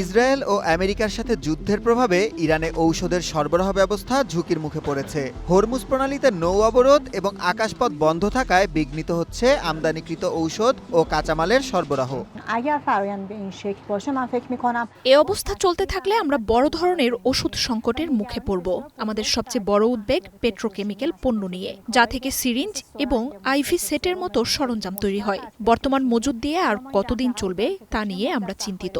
Israel ও আমেরিকার সাথে যুদ্ধের প্রভাবে ইরানে ঔষধের সরবরাহ ব্যবস্থা ঝুঁকির মুখে পড়েছে। হরমুজ প্রণালীতে নৌ অবরোধ এবং আকাশপথ বন্ধ থাকায় বিঘ্নিত হচ্ছে আমদানিকৃত ঔষধ ও কাঁচামালের সরবরাহ। এ অবস্থা চলতে থাকলে আমরা বড় ধরনের ওষুধ সংকটের মুখে পড়ব। আমাদের সবচেয়ে বড় উদ্বেগ পেট্রোকেমিক্যাল পণ্য নিয়ে, যা থেকে সিরিঞ্জ এবং আইভি সেটের মতো সরঞ্জাম তৈরি হয়। বর্তমান মজুদ দিয়ে আর কতদিন চলবে তা নিয়ে আমরা চিন্তিত।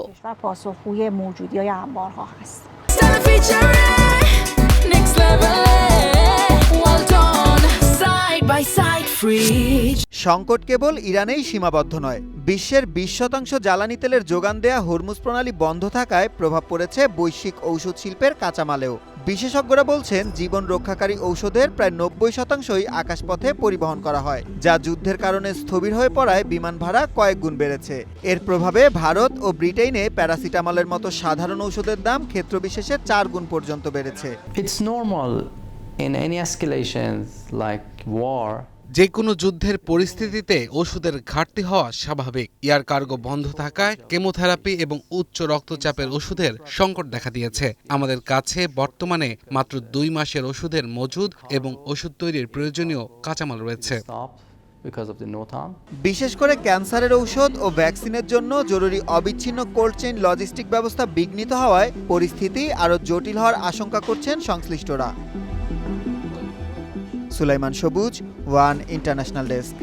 সংকট কেবল ইরানেই সীমাবদ্ধ নয়, বিশ্বের 20% জ্বালানি তেলের যোগান দেয়া হরমুজ প্রণালী বন্ধ থাকায় প্রভাব পড়েছে বৈশ্বিক ঔষধ শিল্পের কাঁচামালেও। বিশেষজ্ঞরা বলছেন, জীবন রক্ষাকারী ঔষধের প্রায় 90%ই আকাশপথে পরিবহন করা হয়, যা যুদ্ধের কারণে স্থবির হয়ে পড়ায় বিমান ভাড়া কয়েক গুণ বেড়েছে। এর প্রভাবে ভারত ও ব্রিটেনে প্যারাসিটামলের মতো সাধারণ ঔষধের দাম ক্ষেত্রবিশেষে 4 গুণ পর্যন্ত বেড়েছে। It's normal in any escalations like war. যে কোনো যুদ্ধের পরিস্থিতিতে ওষুধের ঘাটতি হওয়া স্বাভাবিক। এয়ার কার্গো বন্ধ থাকায় কেমোথেরাপি এবং উচ্চ রক্তচাপের ওষুধের সংকট দেখা দিয়েছে। আমাদের কাছে বর্তমানে মাত্র 2 মাসের ওষুধের মজুদ এবং ওষুধ তৈরির প্রয়োজনীয় কাঁচামাল রয়েছে। বিশেষ করে ক্যান্সারের ঔষধ ও ভ্যাকসিনের জন্য জরুরি অবিচ্ছিন্ন কোল্ড চেইন লজিস্টিক ব্যবস্থা বিঘ্নিত হওয়ায় পরিস্থিতি আরও জটিল হওয়ার আশঙ্কা করছেন সংশ্লিষ্টরা। সুলাইমান সবুজ, ওয়ান ইন্টারন্যাশনাল ডেস্ক।